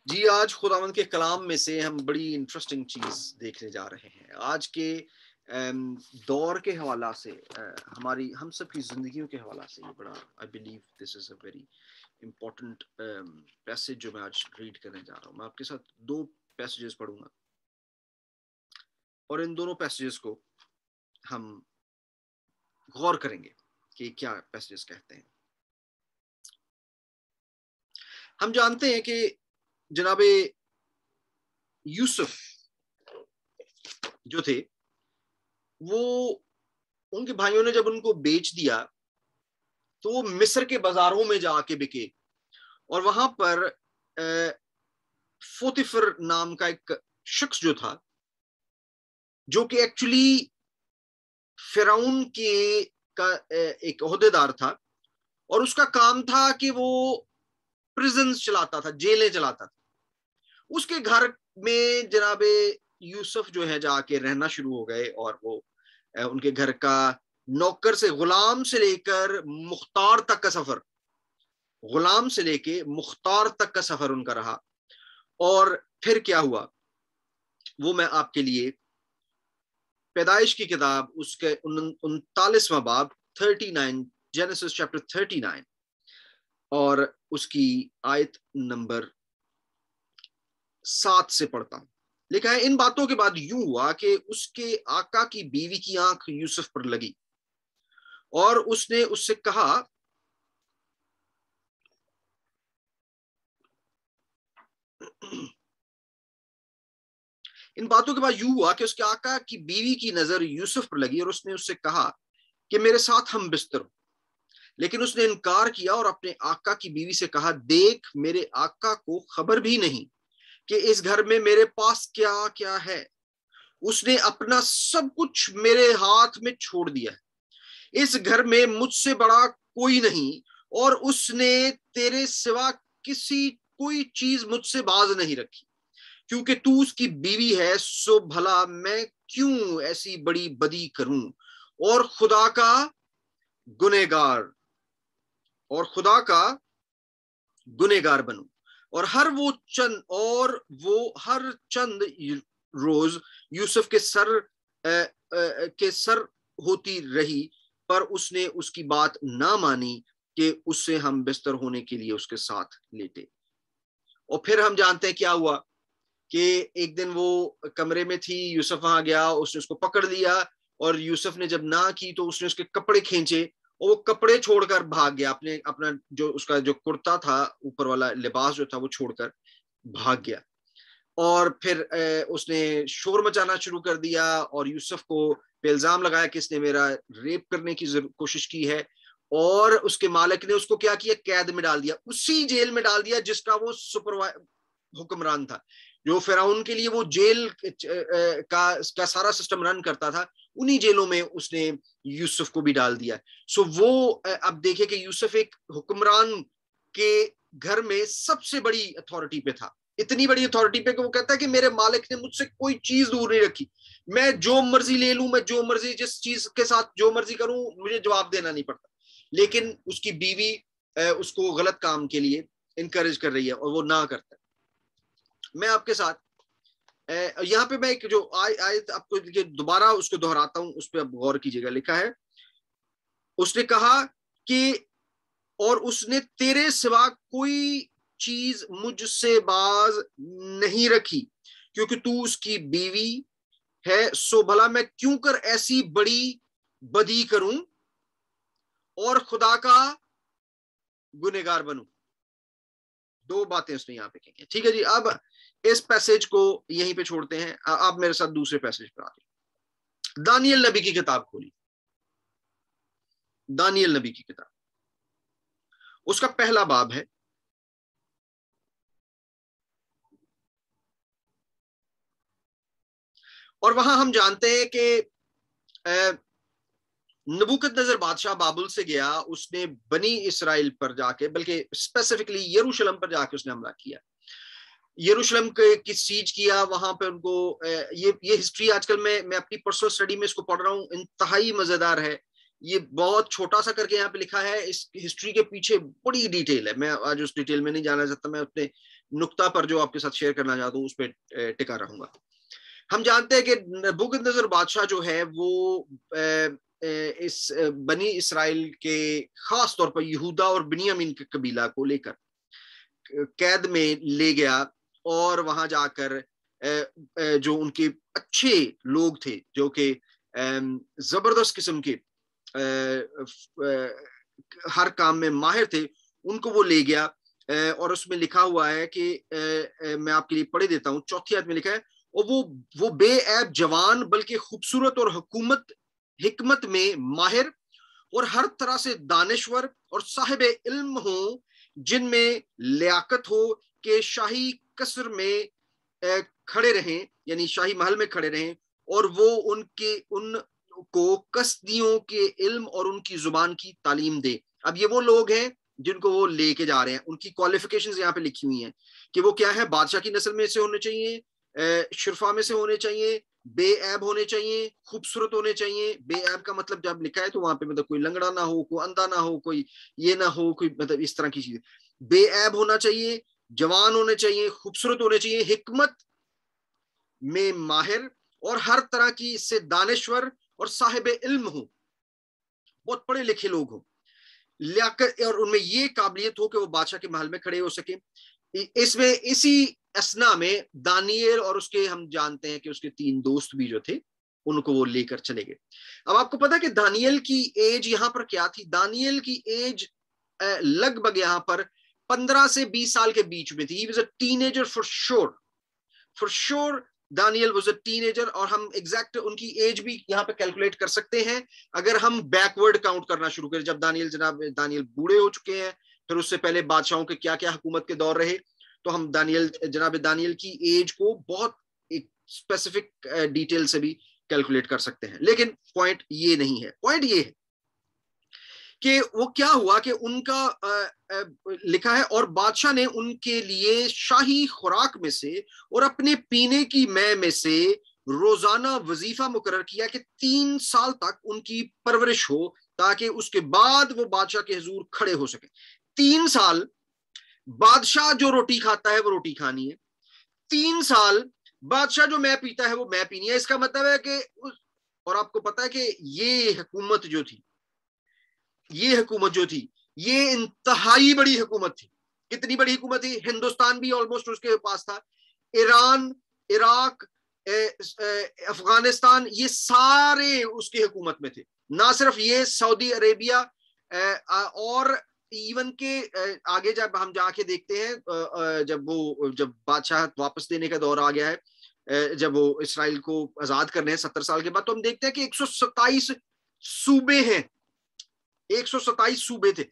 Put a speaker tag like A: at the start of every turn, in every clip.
A: جی آج خداوند کے کلام میں سے ہم بڑی انٹرسٹنگ چیز دیکھنے جا رہے ہیں. آج کے دور کے حوالہ سے ہماری ہم سب کی زندگیوں کے حوالہ سے یہ بڑا I believe this is a very important passage جو میں آج ریڈ کرنے جا رہا ہوں. میں آپ کے ساتھ 2 پیسجز پڑھوں گا اور ان دونوں پیسجز کو ہم غور کریں گے کہ کیا پیسجز کہتے ہیں. ہم جانتے ہیں کہ جناب یوسف جو تھے وہ ان کے بھائیوں نے جب ان کو بیچ دیا تو وہ مصر کے بازاروں میں جا کے بکے اور وہاں پر فوتیفر نام کا ایک شخص جو تھا جو کہ ایکچولی فرعون کے کا ایک عہدیدار تھا اور اس کا کام تھا کہ وہ پریزنز چلاتا تھا, جیلیں چلاتا تھا. اس کے گھر میں جناب یوسف جو ہے جا کے رہنا شروع ہو گئے اور وہ ان کے گھر کا نوکر سے غلام سے لے کر مختار تک کا سفر, غلام سے لے کے مختار تک کا سفر ان کا رہا. اور پھر کیا ہوا وہ میں آپ کے لیے پیدائش کی کتاب اس کے 39واں باب 39 جینیسس چیپٹر 39 اور اس کی آیت نمبر 7 سے پڑھتا ہوں. لکھا ہے ان باتوں کے بعد یوں ہوا کہ اس کے آقا کی بیوی کی آنکھ یوسف پر لگی اور اس نے اس سے کہا ان باتوں کے بعد یوں ہوا کہ اس کے آقا کی بیوی کی نظر یوسف پر لگی اور اس نے اس سے کہا کہ میرے ساتھ ہم بستر ہو. لیکن اس نے انکار کیا اور اپنے آقا کی بیوی سے کہا دیکھ میرے آقا کو خبر بھی نہیں کہ اس گھر میں میرے پاس کیا کیا ہے. اس نے اپنا سب کچھ میرے ہاتھ میں چھوڑ دیا ہے. اس گھر میں مجھ سے بڑا کوئی نہیں اور اس نے تیرے سوا کوئی چیز مجھ سے باز نہیں رکھی. کیونکہ تو اس کی بیوی ہے سو بھلا میں کیوں ایسی بڑی بدی کروں اور خدا کا گنہگار بنوں. اور ہر چند روز یوسف کے سر ہوتی رہی پر اس نے اس کی بات نہ مانی کہ اس سے ہم بستر ہونے کے لیے اس کے ساتھ لیٹے. اور پھر ہم جانتے ہیں کیا ہوا کہ ایک دن وہ کمرے میں تھی, یوسف وہاں گیا, اس نے اس کو پکڑ لیا اور یوسف نے جب نہ کی تو اس نے اس کے کپڑے کھینچے اور وہ کپڑے چھوڑ کر بھاگ گیا. اپنا جو اس کا جو کرتا تھا اوپر والا لباس جو تھا وہ چھوڑ کر بھاگ گیا. اور پھر اس نے شور مچانا شروع کر دیا اور یوسف کو پہ الزام لگایا کہ اس نے میرا ریپ کرنے کی کوشش کی ہے. اور اس کے مالک نے اس کو کیا کیا, قید میں ڈال دیا, اسی جیل میں ڈال دیا جس کا وہ حکمران تھا. جو فرعون کے لیے وہ جیل کا سارا سسٹم رن کرتا تھا, انہی جیلوں میں اس نے یوسف کو بھی ڈال دیا. سو وہ اب دیکھیں کہ یوسف ایک حکمران کے گھر میں سب سے بڑی اتھارٹی پہ تھا, اتنی بڑی اتھارٹی پہ کہ وہ کہتا ہے کہ میرے مالک نے مجھ سے کوئی چیز دور نہیں رکھی, میں جو مرضی لے لوں, میں جو مرضی جس چیز کے ساتھ جو مرضی کروں مجھے جواب دینا نہیں پڑتا. لیکن اس کی بیوی اس کو غلط کام کے لیے انکریج کر رہی ہے اور وہ نہ کرتا ہے. میں آپ کے ساتھ یہاں پہ میں ایک جو آیت آپ کو دوبارہ اس کو دہراتا ہوں, اس پہ آپ غور کیجیے گا. لکھا ہے اس نے کہا کہ اور اس نے تیرے سوا کوئی چیز مجھ سے باز نہیں رکھی کیونکہ تو اس کی بیوی ہے سو بھلا میں کیوں کر ایسی بڑی بدی کروں اور خدا کا گنہگار بنوں. 2 باتیں اس نے یہاں پہ کہی ہیں. ٹھیک ہے جی, اب اس پیسج کو یہیں پہ چھوڑتے ہیں. آپ میرے ساتھ دوسرے پیسج پہ آتے ہیں. دانیل نبی کی کتاب کھولی, دانیل نبی کی کتاب, اس کا پہلا باب ہے. اور وہاں ہم جانتے ہیں کہ نبوکدنضر بادشاہ بابل سے گیا, اس نے بنی اسرائیل پر جا کے, بلکہ اسپیسیفکلی یروشلم پر جا کے اس نے حملہ کیا, یروشلم کی سیج کیا. وہاں پہ ان کو یہ ہسٹری آج کل میں اپنی پرسنل اسٹڈی میں اس کو پڑھ رہا ہوں, انتہائی مزیدار ہے. یہ بہت چھوٹا سا کر کے یہاں پہ لکھا ہے, اس ہسٹری کے پیچھے بڑی ڈیٹیل ہے. میں آج اس ڈیٹیل میں نہیں جانا چاہتا, میں اپنے نقطہ پر جو آپ کے ساتھ شیئر کرنا چاہتا ہوں اس پہ ٹکا رہوں گا. ہم جانتے ہیں کہ نبوکدنیزر بادشاہ جو ہے وہ اس بنی اسرائیل کے خاص طور پر یہودا اور بنیامین کے قبیلہ کو لے کر قید میں لے گیا, اور وہاں جا کر جو ان کے اچھے لوگ تھے جو کہ زبردست قسم کے ہر کام میں ماہر تھے, ان کو وہ لے گیا. اور اس میں لکھا ہوا ہے کہ میں آپ کے لیے پڑھ دیتا ہوں, 4 آیت میں لکھا ہے, اور وہ بے عیب جوان بلکہ خوبصورت اور حکمت میں ماہر اور ہر طرح سے دانشور اور صاحب علم ہوں, جن میں لیاقت ہو کہ شاہی قصر میں کھڑے رہیں, یعنی شاہی محل میں کھڑے رہیں, اور وہ ان کو کسدیوں کے علم اور ان کی زبان کی تعلیم دے. اب یہ وہ لوگ ہیں جن کو وہ لے کے جا رہے ہیں. ان کی کوالیفیکیشنز یہاں پہ لکھی ہوئی ہیں کہ وہ کیا ہے, بادشاہ کی نسل میں سے ہونے چاہیے, شرفا میں سے ہونے چاہیے, بے عیب ہونے چاہیے, خوبصورت ہونے چاہیے. بے عیب کا مطلب جب لکھا ہے تو وہاں پہ مطلب کوئی لنگڑا نہ ہو, کوئی اندھا نہ ہو, کوئی یہ نہ ہو, کوئی مطلب اس طرح کی چیز. بے عیب ہونا چاہیے, جوان ہونے چاہیے, خوبصورت ہونے چاہیے, حکمت میں ماہر اور ہر طرح کی سے دانشور اور صاحب علم ہو, بہت پڑھے لکھے لوگ ہوں, لیاقت اور ان میں یہ قابلیت ہو کہ وہ بادشاہ کے محل میں کھڑے ہو سکیں. اس میں اسی اسنا میں دانیل اور اس کے, ہم جانتے ہیں کہ اس کے 3 دوست بھی جو تھے, ان کو وہ لے کر چلے گئے. اب آپ کو پتا کہ دانیل کی ایج یہاں پر کیا تھی؟ دانیل کی ایج لگ بھگ یہاں پر 15 سے 20 سال کے بیچ میں تھی. He was a teenager for sure. For sure دانیل was a teenager, اور ہم ایگزیکٹ ان کی ایج بھی یہاں پہ کیلکولیٹ کر سکتے ہیں اگر ہم بیکورڈ کاؤنٹ کرنا شروع کریں. جب دانیل بوڑھے ہو چکے ہیں, پھر اس سے پہلے بادشاہوں کے کیا کیا حکومت کے دور رہے, تو ہم جناب دانیل کی ایج کو بہت ایک اسپیسیفک ڈیٹیل سے بھی کیلکولیٹ کر سکتے ہیں. لیکن پوائنٹ یہ نہیں ہے. پوائنٹ یہ ہے کہ وہ کیا ہوا کہ ان کا لکھا ہے, اور بادشاہ نے ان کے لیے شاہی خوراک میں سے اور اپنے پینے کی مے میں سے روزانہ وظیفہ مقرر کیا کہ 3 سال تک ان کی پرورش ہو, تاکہ اس کے بعد وہ بادشاہ کے حضور کھڑے ہو سکے. 3 سال بادشاہ جو روٹی کھاتا ہے وہ روٹی کھانی ہے, 3 سال بادشاہ جو میں پیتا ہے وہ میں پینی ہے. اس کا مطلب ہے کہ, اور آپ کو پتا ہے کہ یہ حکومت جو تھی یہ انتہائی بڑی حکومت تھی. کتنی بڑی حکومت تھی؟ ہندوستان بھی آلموسٹ اس کے پاس تھا, ایران, عراق, افغانستان, یہ سارے اس کی حکومت میں تھے. نہ صرف یہ, سعودی عربیہ, اور ایون کے آگے جب ہم جا کے دیکھتے ہیں, جب بادشاہ واپس دینے کا دور آ گیا ہے, جب وہ اسرائیل کو آزاد کرنے ہیں 70 سال کے بعد, تو ہم دیکھتے ہیں کہ 127 صوبے ہیں, 127 صوبے تھے.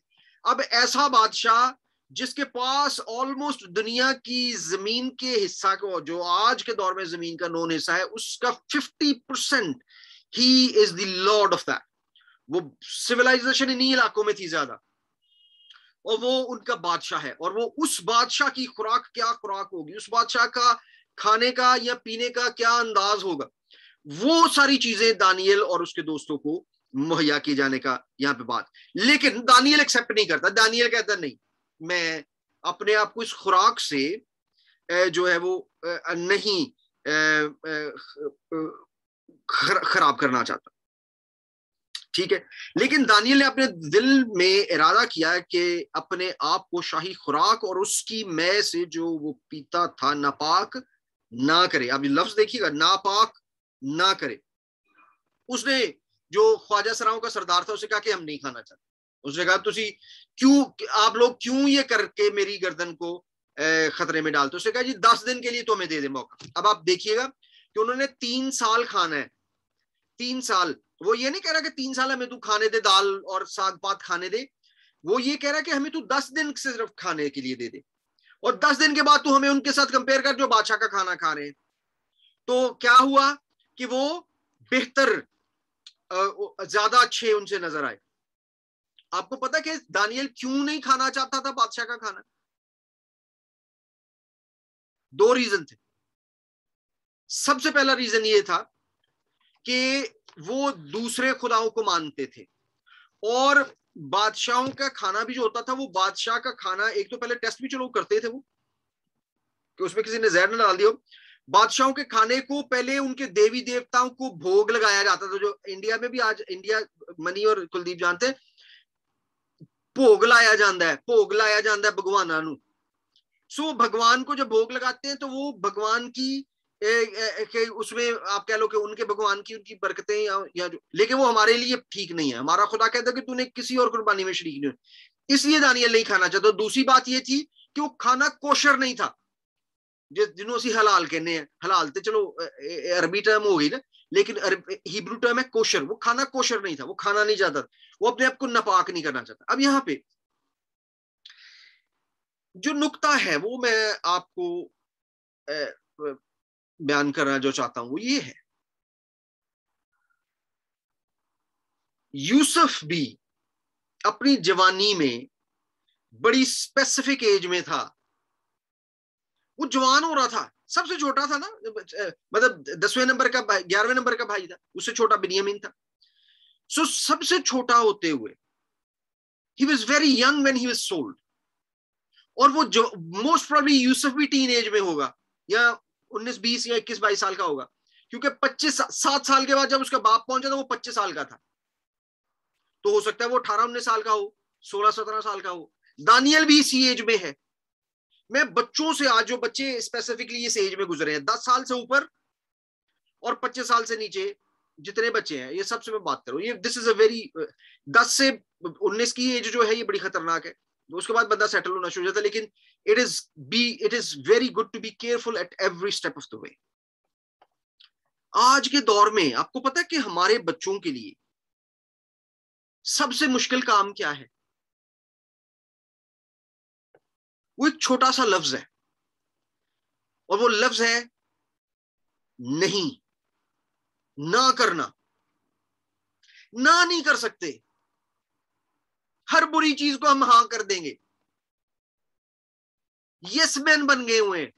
A: اب ایسا بادشاہ جس کے پاس آلموسٹ دنیا کی زمین کے حصہ کو, جو آج کے دور میں زمین کا 9 حصہ ہے, اس کا 50% ہی از دی لارڈ آف دیٹ. وہ سویلائزیشن انہی علاقوں میں تھی زیادہ, اور وہ ان کا بادشاہ ہے. اور وہ اس بادشاہ کی خوراک کیا خوراک ہوگی, اس بادشاہ کا کھانے کا یا پینے کا کیا انداز ہوگا, وہ ساری چیزیں دانیل اور اس کے دوستوں کو مہیا کی جانے کا یہاں پہ بات. لیکن دانیل ایکسپٹ نہیں کرتا. دانیل کہتا نہیں, میں اپنے آپ کو اس خوراک سے جو ہے وہ نہیں خراب کرنا چاہتا. ٹھیک ہے, لیکن دانیل نے اپنے دل میں ارادہ کیا کہ اپنے آپ کو شاہی خوراک اور اس کی مے سے جو وہ پیتا تھا ناپاک نہ کرے. اب لفظ دیکھیے گا, ناپاک نہ کرے. اس نے جو خواجہ سراؤں کا سردار تھا اسے کہا کہ ہم نہیں کھانا چاہتے. اس نے کہا آپ لوگ کیوں یہ کر کے میری گردن کو خطرے میں ڈالتے. اس نے کہا جی 10 دن کے لیے تو ہمیں دے دے موقع. اب آپ دیکھیے گا کہ انہوں نے 3 سال کھانا ہے. 3 سال. وہ یہ نہیں کہہ رہا کہ 3 سال ہمیں تو کھانے دے, دال اور ساگ پات کھانے دے. وہ یہ کہہ رہا کہ ہمیں تو 10 دن صرف کھانے کے لیے دے دے, اور 10 دن کے بعد تو ہمیں ان کے ساتھ کمپیئر کر جو بادشاہ کا کھانا کھا رہے ہیں. تو کیا ہوا کہ وہ بہتر, زیادہ اچھے ان سے نظر آئے. آپ کو پتا کہ دانیل کیوں نہیں کھانا چاہتا تھا بادشاہ کا کھانا؟ 2 ریزن تھے. سب سے پہلا ریزن یہ تھا کہ وہ دوسرے خداؤں کو مانتے تھے. اور بادشاہوں کا کھانا بھی جو ہوتا تھا وہ بادشاہ کا کھانا ایک تو پہلے ٹیسٹ بھی چلو کرتے تھے وہ کہ اس میں کسی نے زہر نہ ڈال دیا. بادشاہوں کے کھانے کو پہلے ان کے دیوی دیوتاؤں کو بھوگ لگایا جاتا تھا, جو انڈیا میں بھی آج انڈیا منی اور کلدیپ جانتے ہیں بھوگ لایا جاندہ ہے بھگواناں نو. سو بھگوان کو جب بھوگ لگاتے ہیں تو وہ بھگوان کی اس میں آپ کہہ لو کہ ان کے بھگوان کی ان کی برکتیں یا جو, لیکن وہ ہمارے لیے ٹھیک نہیں ہے. ہمارا خدا کہتا ہے کہ تو نے کسی اور قربانی میں شریک نہیں, اس لیے دانیل نہیں کھانا چاہتا. دوسری بات یہ تھی کہ وہ کھانا کوشر نہیں تھا, جنہوں اسی حلال کہنے ہیں. حلال تے چلو عربی ٹرم ہو گئی نا, لیکن ہیبرو ٹرم ہے کوشر. وہ کھانا کوشر نہیں تھا, وہ کھانا نہیں چاہتا, وہ اپنے آپ کو ناپاک نہیں کرنا چاہتا. اب یہاں پہ جو نقطہ ہے وہ میں آپ کو بیان کرنا جو چاہتا ہوں وہ یہ ہے, یوسف بھی اپنی جوانی میں بڑی اسپیسیفک ایج میں تھا, وہ جوان ہو رہا تھا, سب سے چھوٹا تھا نا, مطلب 10ویں نمبر کا 11ویں نمبر کا بھائی تھا, اس سے چھوٹا بنیامین تھا. سو سب سے چھوٹا ہوتے ہوئے he was very young when he was sold. اور وہ جو موسٹ پروبلی یوسف بھی ٹین ایج میں ہوگا, یا 19 20 یا 21 22 سال کا ہوگا, کیونکہ 7 سال کے بعد جب اس کا باپ پہنچا تھا وہ 25 سال کا تھا, تو ہو سکتا ہے وہ 18 19 سال کا ہو, 16 17 سال کا ہو. دانیل بھی اسی ایج میں ہے. میں بچوں سے آج جو بچے اسپیسیفکلی اس ایج میں گزرے ہیں 10 سال سے اوپر اور 25 سال سے نیچے جتنے بچے ہیں, یہ سب سے میں بات کروں, یہ دس از اے ویری 10 سے 19 کی ایج جو ہے یہ بڑی خطرناک ہے. اس کے بعد بندہ سیٹل ہونا شروع ہو جاتا ہے, لیکن it is very good to be careful at every step of the way. آج کے دور میں آپ کو پتا ہے کہ ہمارے بچوں کے لیے سب سے مشکل کام کیا ہے؟ وہ ایک چھوٹا سا لفظ ہے, اور وہ لفظ ہے نہیں. نہ کرنا, نہ نہیں کر سکتے. ہر بری چیز کو ہم ہاں کر دیں گے, یس مین بن گئے ہوئے ہیں.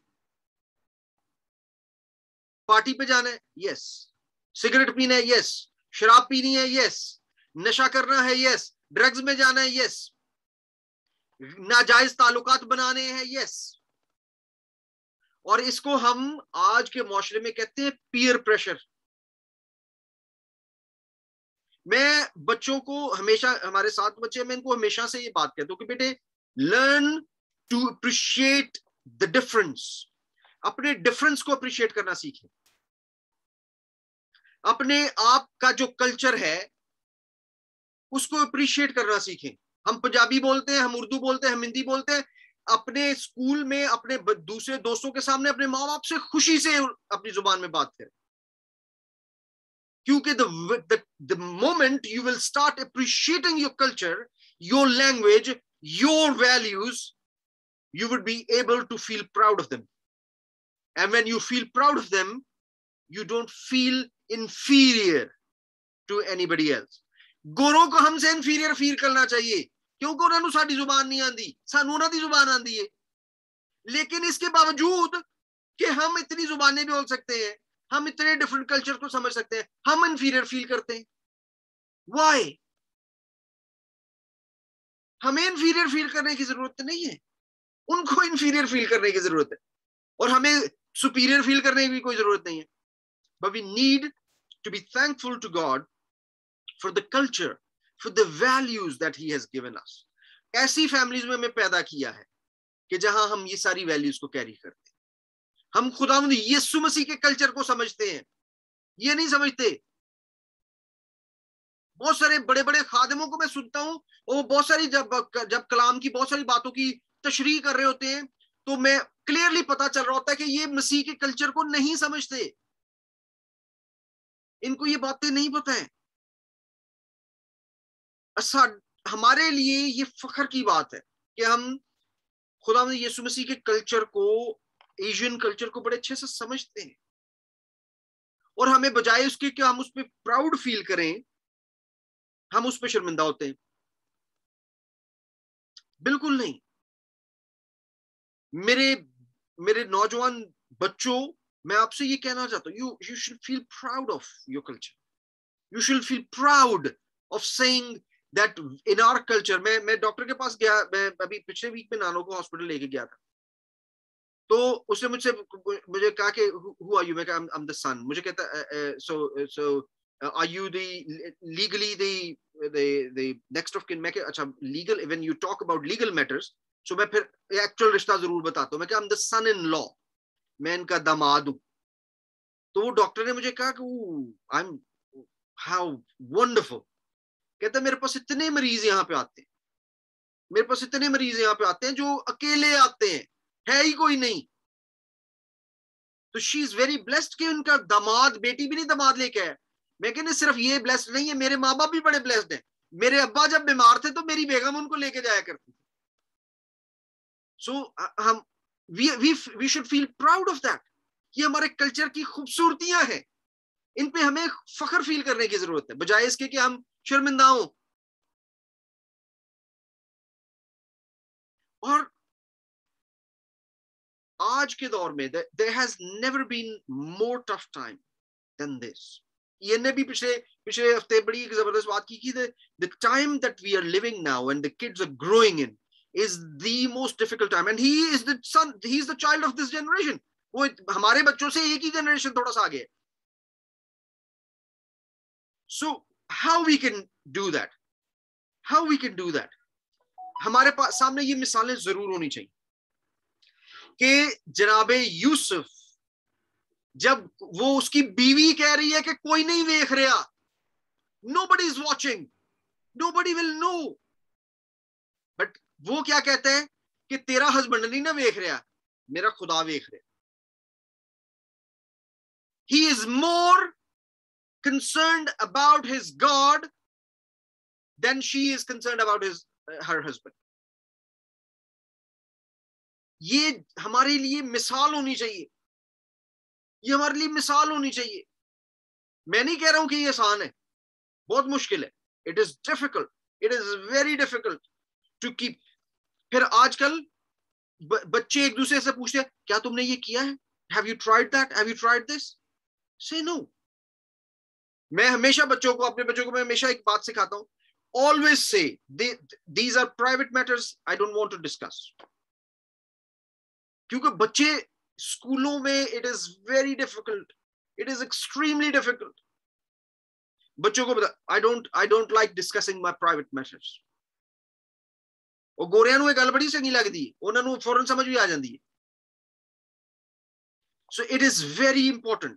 A: پارٹی پہ جانا ہے, یس. سگریٹ پینا ہے, یس. شراب پینی ہے, یس. نشہ کرنا ہے, یس. ڈرگز میں جانا ہے, یس. ناجائز تعلقات بنانے ہیں, یس. اور اس کو ہم آج کے معاشرے میں کہتے ہیں پیئر پریشر. میں بچوں کو ہمیشہ, ہمارے ساتھ بچے, میں ان کو ہمیشہ سے یہ بات کہتا ہوں کہ بیٹے learn to appreciate the difference. اپنے ڈفرنس کو اپریشیٹ کرنا سیکھیں. اپنے آپ کا جو کلچر ہے اس کو اپریشیٹ کرنا سیکھیں. ہم پنجابی بولتے ہیں, ہم اردو بولتے ہیں, ہم ہندی بولتے ہیں. اپنے اسکول میں اپنے دوسرے دوستوں کے سامنے اپنے ماں باپ سے خوشی سے اپنی زبان میں بات کریں, کیونکہ the moment you will start appreciating your culture, your language, your values, you would be able to feel proud of them. And when you feel proud of them, you don't feel inferior to anybody else. گوروں کو ہم سے inferior فیل کرنا چاہیے, کیونکہ انہوں نے ساری زبان نہیں آندی, سانو انہوں دی زبان آندی ہے. لیکن اس کے باوجود کہ ہم اتنی زبانیں بھی بول سکتے ہیں, ہم اتنے ڈفرنٹ کلچر کو سمجھ سکتے ہیں, ہم انفیریئر فیل کرتے ہیں. وائی؟ ہمیں انفیریئر فیل کرنے کی ضرورت نہیں ہے, ان کو انفیریئر فیل کرنے کی ضرورت ہے, اور ہمیں سپیریئر فیل کرنے کی بھی کوئی ضرورت نہیں ہے. But we need to be thankful to God for the culture, for the values that he has given us. ایسی فیملیز میں ہمیں پیدا کیا ہے کہ جہاں ہم یہ ساری ویلیوز کو کیری کرتے ہیں. ہم خداوند یسوع مسیح کے کلچر کو سمجھتے ہیں, یہ نہیں سمجھتے. بہت سارے بڑے بڑے خادموں کو میں سنتا ہوں, وہ بہت ساری جب کلام کی بہت ساری باتوں کی تشریح کر رہے ہوتے ہیں تو میں کلیئرلی پتا چل رہا ہوتا ہے کہ یہ مسیح کے کلچر کو نہیں سمجھتے, ان کو یہ باتیں نہیں پتہ ہیں. ہمارے لیے یہ فخر کی بات ہے کہ ہم خداوند یسوع مسیح کے کلچر کو, ایشین کلچر کو بڑے اچھے سے سمجھتے ہیں, اور ہمیں بجائے اس کے کہ ہم اس پہ پراؤڈ فیل کریں, ہم اس پہ شرمندہ ہوتے ہیں. بالکل نہیں. میرے نوجوان بچوں, میں آپ سے یہ کہنا چاہتا ہوں, you should feel proud of your culture. You should feel proud of saying that in our culture, میں ڈاکٹر کے پاس گیا, میں ابھی پچھلے ویک میں نانو کو ہاسپٹل لے کے گیا تھا, تو اس نے مجھے کہا کہ who are you, میں کہا I'm the son. مجھے کہتا so are you the legally the next of kin. میں کہ اچھا legal, when you talk about legal matters, so میں پھر ایکچوئل رشتہ ضرور بتاتا ہوں. میں کہ I'm the son in law, میں ان کا داماد ہوں. تو وہ ڈاکٹر نے مجھے کہا کہ I'm how wonderful. کہتا ہے میرے پاس اتنے مریض یہاں پہ آتے ہیں, میرے پاس اتنے مریض یہاں پہ آتے ہیں جو اکیلے آتے ہیں, ہے ہی کوئی نہیں. تو شی از ویری بلیسڈ کہ ان کا داماد, بیٹی بھی نہیں داماد لے کے آیا. میں کہنے صرف یہ بلیسڈ نہیں ہے, میرے ماں باپ بھی بڑے بلیسڈ ہیں. میرے ابا جب بیمار تھے تو میری بیگم ان کو لے کے جایا کرتی تھی. سو ہم we should feel proud of that. یہ ہمارے کلچر کی خوبصورتیاں ہیں, ان پہ ہمیں فخر فیل کرنے کی ضرورت ہے, بجائے اس کے کہ ہم شرمندہ ہوں. اور آج کے دور میں there has never been more tough time than this. یہ نے بھی پچھلے ہفتے بڑی ایک زبردست بات کی the time that we are living now and the kids are growing in is the most difficult time, and he is the child of this generation. وہ ہمارے بچوں سے ایک ہی جنریشن تھوڑا سا آگے. So how we can do that, ہمارے پاس سامنے یہ مثالیں ضرور ہونی چاہیے کہ جناب یوسف جب وہ اس کی بیوی کہہ رہی ہے کہ کوئی نہیں دیکھ رہا, nobody is watching, nobody will know, but وہ کیا کہتے ہیں کہ تیرا ہسبینڈ نہیں نہ دیکھ رہا, میرا خدا دیکھ رہا. He is more concerned about his God than she is concerned about her husband. یہ ہمارے لیے مثال ہونی چاہیے, یہ ہمارے لیے مثال ہونی چاہیے. میں نہیں کہہ رہا ہوں کہ یہ آسان ہے, بہت مشکل ہے. It is difficult, it is very difficult to keep. پھر آج کل بچے ایک دوسرے سے پوچھتے ہیں کیا تم نے یہ کیا ہے, have you tried that, have you tried this? Say no. میں ہمیشہ اپنے بچوں کو میں ہمیشہ ایک بات سکھاتا ہوں, always say these are private matters, I don't want to discuss. کیونکہ بچے اسکولوں میں it is very difficult, it is extremely difficult. بچوں کو بتا I don't like discussing my private matters. اور گوریاں نو گل بڑی چنگی لگتی ہے, انہوں نے فوراً سمجھ بھی آ جاتی ہے. So it is very important.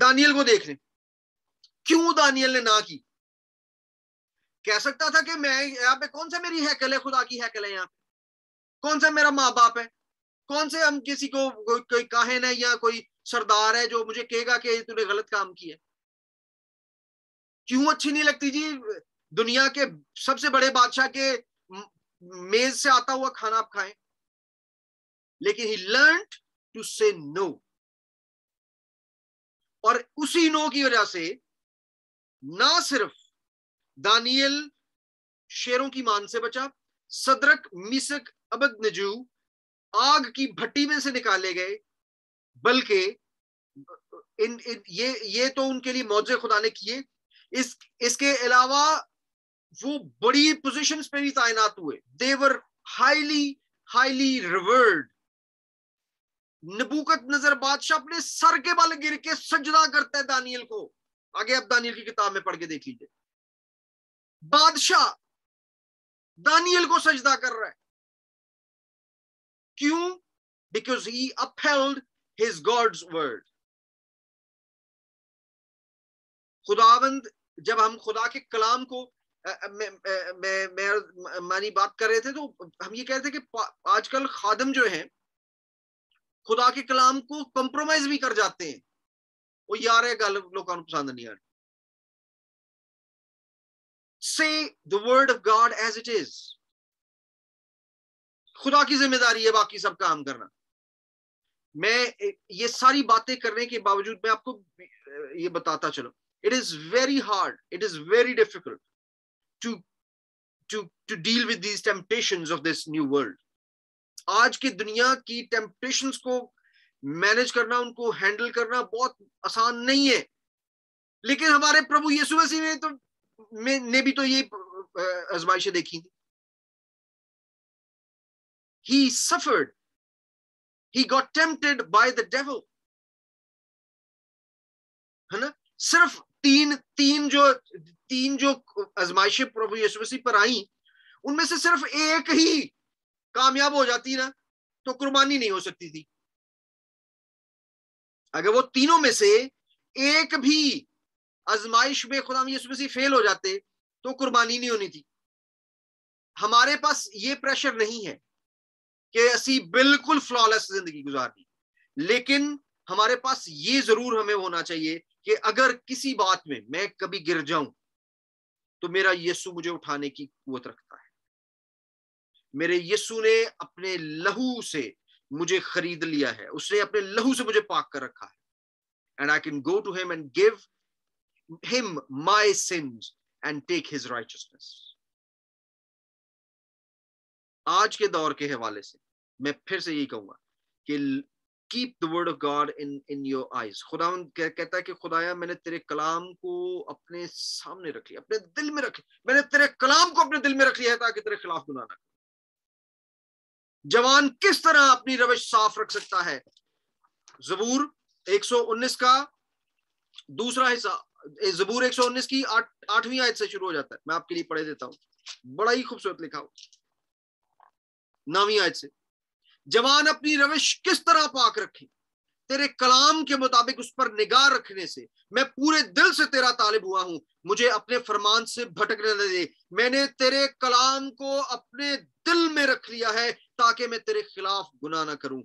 A: دانیل کو دیکھ لیں, کیوں دانیل نے نہ کی؟ کہہ سکتا تھا کہ میں یہاں پہ کون سا میری ہیکل ہے, خدا کی ہیکل ہے, یہاں پہ کون سا میرا ماں باپ ہے, کون سے ہم کسی کو کوئی کاہن ہے یا کوئی سردار ہے جو مجھے کہے گا کہ تو نے غلط کام کیا. کیوں اچھی نہیں لگتی جی دنیا کے سب سے بڑے بادشاہ کے میز سے آتا ہوا کھانا آپ کھائیں؟ لیکن he learned to say no. اور اسی نو کی وجہ سے نہ صرف دانیل شیروں کی مان سے بچا, صدرک میثق ابدنجو آگ کی بھٹی میں سے نکالے گئے, بلکہ یہ تو ان کے لیے معجزے خدا نے کیے, اس کے علاوہ وہ بڑی پوزیشنز پہ بھی تعینات ہوئے. they were highly revered. نبوکت نظر بادشاہ اپنے سر کے بل گر کے سجدہ کرتا ہے دانیل کو. آگے آپ دانیل کی کتاب میں پڑھ کے دیکھ لیجیے, بادشاہ دانیل کو سجدہ کر رہا ہے. کیوں؟ Because he upheld his God's word. خداوند جب ہم خدا کے کلام کو مانی بات کر رہے تھے تو ہم یہ کہہ رہے تھے کہ آج کل خادم جو ہیں خدا کے کلام کو کمپرومائز بھی کر جاتے ہیں. وہ یار ہے گل لوگوں کو پسند نہیں آ رہی. Say the word of God as it is. خدا کی ذمہ داری ہے باقی سب کام کرنا. میں یہ ساری باتیں کرنے کے باوجود میں آپ کو یہ بتاتا چلوں, it is very hard, it is very difficult to deal with these temptations of this new world. آج کی دنیا کی ٹیمپٹیشنز کو مینج کرنا, ان کو ہینڈل کرنا بہت آسان نہیں ہے. لیکن ہمارے پربھو یسوع مسیح نے بھی تو یہ آزمائشیں دیکھی تھی. He suffered. He got tempted by the devil. ہے نا. صرف تین جو آزمائشیں پربھو یسوع مسیح پر آئیں، ان میں سے صرف ایک ہی کامیاب ہو جاتی نا تو قربانی نہیں ہو سکتی تھی. اگر وہ تینوں میں سے ایک بھی آزمائش میں خدا یسوع مسیح فیل ہو جاتے تو قربانی نہیں ہونی تھی. ہمارے پاس یہ پریشر نہیں ہے کہ اسی بالکل فلالیس زندگی گزارنی، لیکن ہمارے پاس یہ ضرور ہمیں ہونا چاہیے کہ اگر کسی بات میں کبھی گر جاؤں تو میرا یسوع مجھے اٹھانے کی قوت رکھتا ہے. میرے یسوع نے اپنے لہو سے مجھے خرید لیا ہے، اس نے اپنے لہو سے مجھے پاک کر رکھا ہے. And I can go to him and give him my sins and take his righteousness. آج کے دور کے حوالے سے میں پھر سے یہی کہوں گا کہ keep the word of God in your eyes. خداوند کہتا ہے کہ خدایا میں نے تیرے کلام کو اپنے سامنے رکھ لیا، اپنے دل میں رکھ لیا، میں نے تیرے کلام کو اپنے دل میں رکھ لیا ہے تاکہ تیرے خلاف گناہ نہ کروں. جوان کس طرح اپنی روش صاف رکھ سکتا ہے؟ زبور 119 کا دوسرا حصہ، زبور 119 کی 8ویں آیت سے شروع ہو جاتا ہے. میں آپ کے لیے پڑھے دیتا ہوں، بڑا ہی خوبصورت لکھا ہو. 9ویں آیت سے، جوان اپنی روش کس طرح پاک رکھے، تیرے کلام کے مطابق اس پر نگاہ رکھنے سے میں پورے دل سے تیرا طالب ہوا ہوں، مجھے اپنے فرمان سے بھٹکنے نہ دے. میں نے تیرے کلام کو اپنے دل میں رکھ لیا ہے تاکہ میں تیرے خلاف گناہ نہ کروں.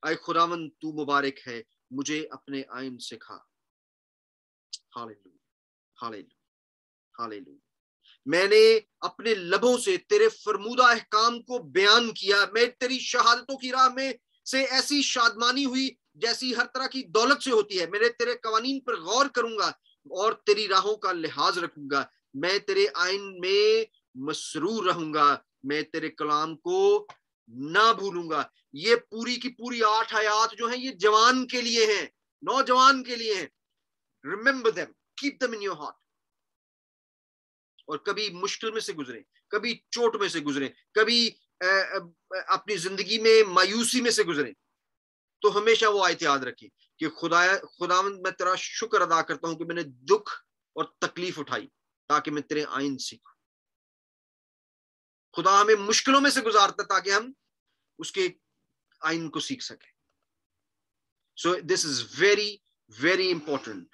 A: اے خداوند تو مبارک ہے، مجھے اپنے آئین سکھا. ہاللیلویا، ہاللیلویا، ہاللیلویا. میں نے اپنے لبوں سے تیرے فرمودہ احکام کو بیان کیا. میں تیری شہادتوں کی راہ میں سے ایسی شادمانی ہوئی جیسی ہر طرح کی دولت سے ہوتی ہے. میں نے تیرے قوانین پر غور کروں گا اور تیری راہوں کا لحاظ رکھوں گا. میں تیرے آئین میں مسرور رہوں گا، میں تیرے کلام کو نہ بھولوں گا. یہ پوری کی پوری 8 آیات جو ہیں یہ جوان کے لیے ہیں، نوجوان کے لیے ہیں. Remember them, keep them in your heart. اور کبھی مشکل میں سے گزرے، کبھی چوٹ میں سے گزرے، کبھی اپنی زندگی میں مایوسی میں سے گزرے، تو ہمیشہ وہ آیت یاد رکھیں کہ خداوند میں تیرا شکر ادا کرتا ہوں کہ میں نے دکھ اور تکلیف اٹھائی تاکہ میں تیرے آئین سیکھوں. خدا ہمیں مشکلوں میں سے گزارتا تاکہ ہم اس کے آئین کو سیکھ سکیں. So this is very, very important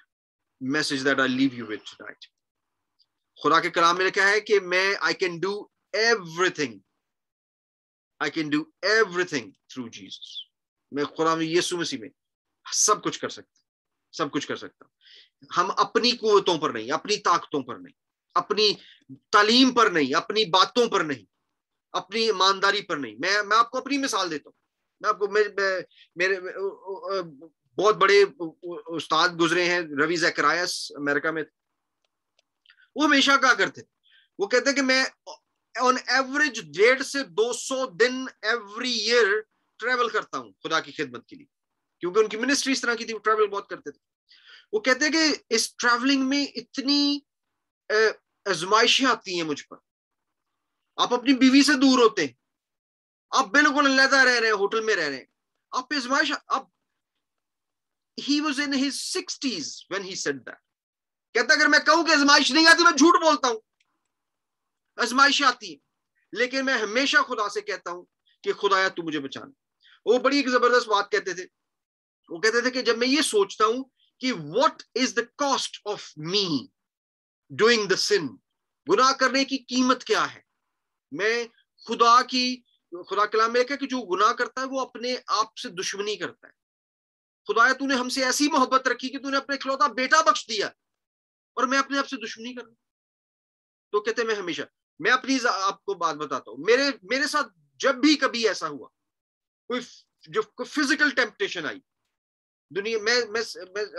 A: message that I leave you with tonight. خدا کے کلام میں لکھا ہے کہ I can do everything. I can do everything through Jesus. میں خدا میں یسوع مسیح میں سب کچھ کر سکتا ہوں. ہم اپنی قوتوں پر نہیں، اپنی طاقتوں پر نہیں، اپنی تعلیم پر نہیں، اپنی باتوں پر نہیں، اپنی ایمانداری پر نہیں. میں آپ کو اپنی مثال دیتا ہوں. میں آپ کو میرے بہت بڑے استاد گزرے ہیں، روی زکرائس امریکہ میں. وہ ہمیشہ کہا کرتے، وہ کہتے کہ میں آن ایوریج 150 سے 200 دن ایوری ایئر ٹریول کرتا ہوں خدا کی خدمت کے لیے، کیونکہ ان کی منسٹری اس طرح کی تھی، وہ ٹریول بہت کرتے تھے. وہ کہتے کہ اس ٹریولنگ میں اتنی آزمائشیں آتی ہیں مجھ پر. آپ اپنی بیوی سے دور ہوتے ہیں، آپ بالکل علیحدہ رہ رہے ہیں، ہوٹل میں رہ رہے ہیں، آپ پہ آزمائش. He was in his 60s when he said that. کہتا اگر میں کہوں کہ آزمائش نہیں آتی میں جھوٹ بولتا ہوں. آزمائش آتی ہے، لیکن میں ہمیشہ خدا سے کہتا ہوں کہ خدایا تو مجھے بچانا. وہ بڑی ایک زبردست بات کہتے تھے. وہ کہتے تھے کہ جب میں یہ سوچتا ہوں کہ what is the cost of me doing the sin، گناہ کرنے کی قیمت کیا ہے. میں خدا کلام میں لکھا کہ جو گناہ کرتا ہے وہ اپنے آپ سے دشمنی کرتا ہے. خدایا تو نے ہم سے ایسی محبت رکھی کہ تو نے اپنے اکلوتا بیٹا بخش دیا اور میں اپنے آپ سے دشمنی کر رہا ہوں. تو کہتے میں ہمیشہ، میں اپنی آپ کو بات بتاتا ہوں، میرے ساتھ جب بھی کبھی ایسا ہوا، کوئی فزیکل ٹیمپٹیشن آئی دنیا میں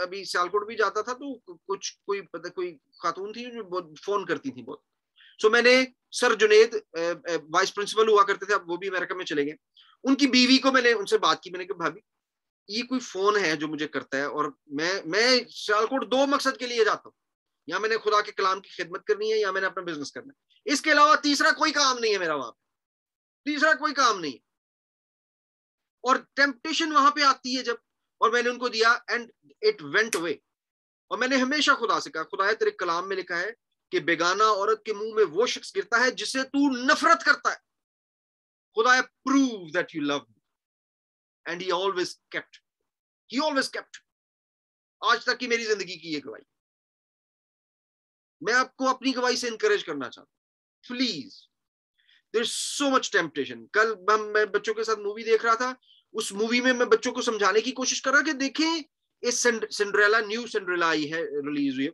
A: ابھی سیالکوٹ بھی جاتا تھا تو کوئی خاتون تھی جو فون کرتی تھی بہت. سو میں نے سر جنید وائس پرنسپل ہوا کرتے تھے، اب وہ بھی امریکہ میں چلے گئے. ان کی بیوی کو میں نے ان سے بات کی، میں نے کہا بھابھی یہ کوئی فون ہے جو مجھے کرتا ہے، اور میں سیالکوٹ 2 مقصد کے لیے جاتا ہوں. یا میں نے خدا کے کلام کی خدمت کرنی ہے یا میں نے اپنا بزنس کرنا ہے. اس کے علاوہ تیسرا کوئی کام نہیں ہے میرا وہاں پہ, تیسرا کوئی کام نہیں ہے. اور ٹیمپٹیشن وہاں پہ آتی ہے جب, اور میں نے ان کو دیا اینڈ اٹ وینٹ اوے. اور میں نے ہمیشہ خدا سے کہا, خدا تیرے کلام میں لکھا ہے کہ بیگانہ عورت کے منہ میں وہ شخص گرتا ہے جسے تو نفرت کرتا ہے. خدا prove that you love me, and he always kept. آج تک کی میری زندگی کی یہ گواہی. میں آپ کو اپنی گواہی سے انکریج کرنا چاہتا ہوں, please. There is so much temptation. کل میں بچوں کے ساتھ مووی دیکھ رہا تھا, اس مووی میں بچوں کو سمجھانے کی کوشش کر رہا کہ دیکھیں سنڈریلا, نیو سنڈریلا آئی ہے, ریلیز ہوئی ہے.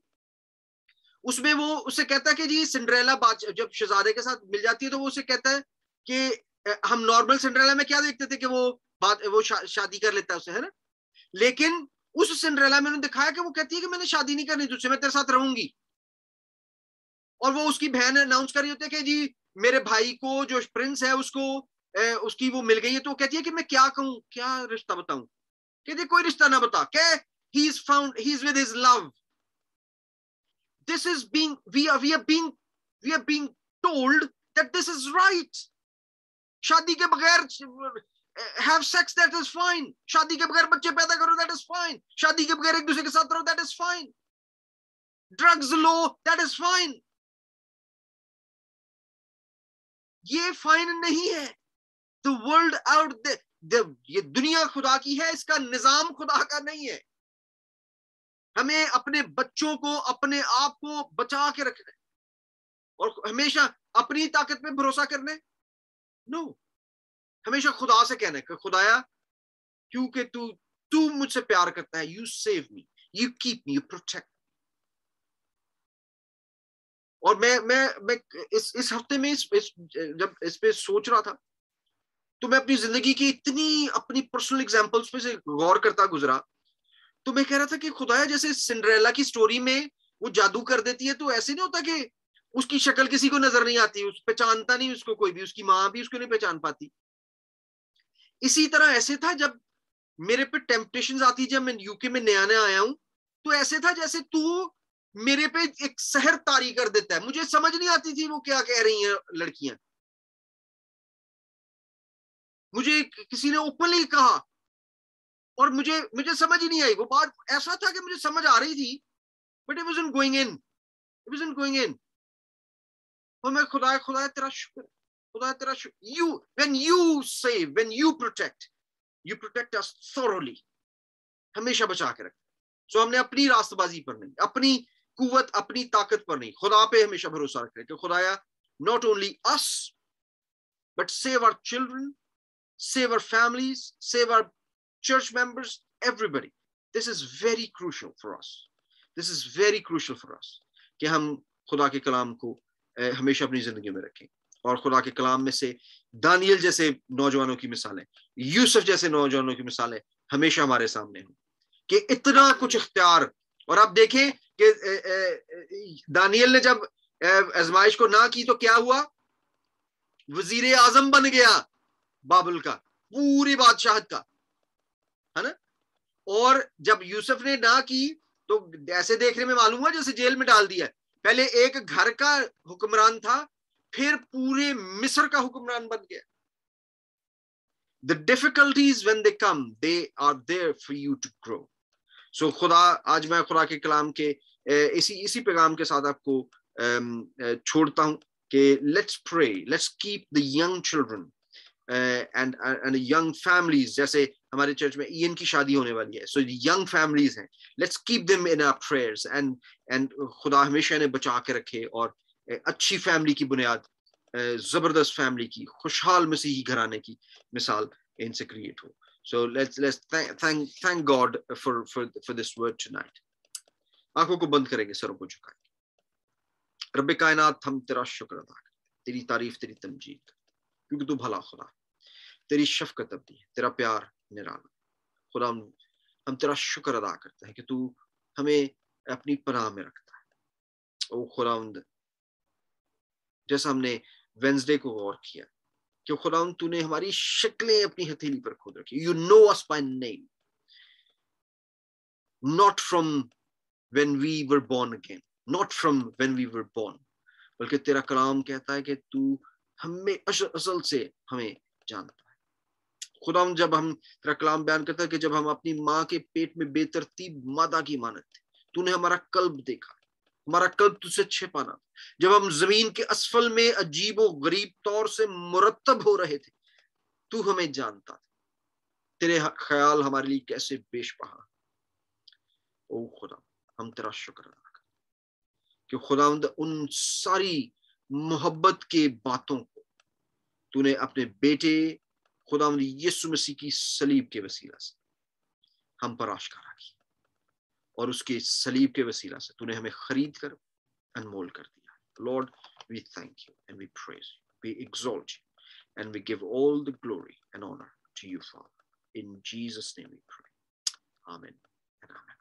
A: اس میں وہ اسے کہتا ہے کہ جی سنڈریلا جب شہزادے کے ساتھ مل جاتی ہے تو وہ اسے کہتا ہے کہ ہم نارمل سنڈریلا میں کیا دیکھتے تھے کہ وہ شادی کر لیتا ہے اسے, ہے نا. لیکن اس سنڈریلا میں نے دکھایا کہ وہ کہتی ہے کہ میں نے شادی نہیں کرنی تجھ سے, میں تیرے ساتھ رہوں گی. اور وہ اس کی بہن اناؤنس کر رہی ہوتی ہے کہ جی میرے بھائی کو جو پرنس ہے اس کو اس کی وہ مل گئی ہے. تو وہ کہتی ہے کہ میں کیا کہوں, کیا رشتہ بتاؤں. کہتی ہے کوئی رشتہ نہ بتا, کہ he is with his love. This is being, we are being told that this is right. شادی کے بغیر have sex, that is fine. شادی کے بغیر بچے پیدا کرو, that is fine. شادی کے بغیر ایک دوسرے کے ساتھ رہو, that is fine. Drugs low, that is fine. یہ فائن نہیں ہے. The world out there, یہ دنیا خدا کی ہے, اس کا نظام خدا کا نہیں ہے. ہمیں اپنے بچوں کو, اپنے آپ کو بچا کے رکھنا ہے, اور ہمیشہ اپنی طاقت پہ بھروسہ کرنا ہے. نو, ہمیشہ خدا سے کہنا ہے کہ خدایا کیونکہ تو مجھ سے پیار کرتا ہے, you save me, you keep me, you protect. اور میں اس ہفتے میں جب اس پہ سوچ رہا تھا تو میں اپنی زندگی کی اتنی اپنی پرسنل ایگزامپلس پہ سے غور کرتا گزرا. تو میں کہہ رہا تھا کہ خدایا جیسے سنڈریلا کی سٹوری میں وہ جادو کر دیتی ہے تو ایسے نہیں ہوتا کہ اس کی شکل کسی کو نظر نہیں آتی, اس پہچانتا نہیں اس کو کوئی بھی, اس کی ماں بھی اس کو نہیں پہچان پاتی. اسی طرح ایسے تھا جب میرے پہ ٹیمپٹیشنز آتی, جب میں یو کے میں نیا نیا آیا ہوں تو ایسے تھا جیسے تو میرے پہ ایک سحر طاری کر دیتا ہے. مجھے سمجھ نہیں آتی تھی وہ کیا کہہ رہی ہیں لڑکیاں. مجھے کسی نے اوپنلی کہا اور مجھے سمجھ ہی نہیں آئی. وہ بات ایسا تھا کہ مجھے سمجھ آ رہی تھی but it wasn't going in. اور میں خدا تیرا شکر, خدا تیرا شکر. when you save, when you protect us thoroughly. ہمیشہ بچا کے رکھ. سو ہم نے اپنی راست بازی پر نہیں, اپنی قوت, اپنی طاقت پر نہیں, خدا پہ ہمیشہ بھروسہ رکھے کہ خدایا not only us but save our children, save our families, save our church members, everybody. This is very crucial for us کہ ہم خدا کے کلام کو ہمیشہ اپنی زندگی میں رکھیں. اور خدا کے کلام میں سے دانیل جیسے نوجوانوں کی مثالیں, یوسف جیسے نوجوانوں کی مثالیں ہمیشہ ہمارے سامنے ہوں کہ اتنا کچھ اختیار. اور آپ دیکھیں کہ دانیل نے جب آزمائش کو نہ کی تو کیا ہوا, وزیر اعظم بن گیا بابل کا, پوری بادشاہت کا, ہے نا. اور جب یوسف نے نہ کی تو ایسے دیکھنے میں معلوم ہوا جیسے جیل میں ڈال دیا. پہلے ایک گھر کا حکمران تھا, پھر پورے مصر کا حکمران بن گیا. The difficulties when they come, they are there for you to grow. So آج میں خدا کے کلام کے اسی پیغام کے ساتھ آپ کو چھوڑتا ہوں کہ let's pray, let's keep the young children and young families. جیسے ہمارے چرچ میں ایئن کی شادی ہونے والی ہے, so young families ہیں, let's keep them in our prayers and خدا ہمیشہ انہیں بچا کے رکھے اور اچھی فیملی کی بنیاد, زبردست فیملی کی, خوشحال مسیحی گھرانے کی مثال ان سے create who. So let's thank God for this word tonight. آنکھوں کو بند کریں گے, سروں کو جھکائیں گے. رب کائنات ہم تیرا شکر ادا کرتے, تیری تعریف, تیری تمجید, کیونکہ تو بھلا خدا, تیری شفقت ابدی ہے, تیرا پیار نرالا. خدا ہم تیرا شکر ادا کرتے ہیں کہ تو ہمیں اپنی پناہ میں رکھتا ہے. او خداوند, جیسا ہم نے وینسڈے کو غور کیا کہ خداوند تو نے ہماری شکلیں اپنی ہتھیلی پر کھود رکھی. You know us by name, not from when we were born again. not from when we were born, بلکہ تیرا کلام کہتا ہے کہ تو ہمیں اصل سے ہمیں جانتا ہے. خداوند جب ہم تیرا کلام بیان کرتا ہے کہ جب ہم اپنی ماں کے پیٹ میں بے ترتیب مادہ کی مانت تھے, تو نے ہمارا قلب دیکھا, ہمارا قلب تجھ سے چھپا نہ. جب ہم زمین کے اسفل میں عجیب و غریب طور سے مرتب ہو رہے تھے, تو ہمیں جانتا تھا. تیرے خیال ہمارے لیے کیسے بیش بہا. او خدا, ہم تیرا شکر ادا کرتے کہ خداوند ان ساری محبت کے باتوں کو تو نے اپنے بیٹے خداوند یسوع مسیح کی صلیب کے وسیلہ سے ہم پر آشکارا کی, اور اس کے صلیب کے وسیلہ سے تو نے ہمیں خرید کر انمول کر دیا. Lord, we thank you and we praise you, we exalt you, and we give all the glory and honor to you, Father. In Jesus' name we pray. Amen and amen.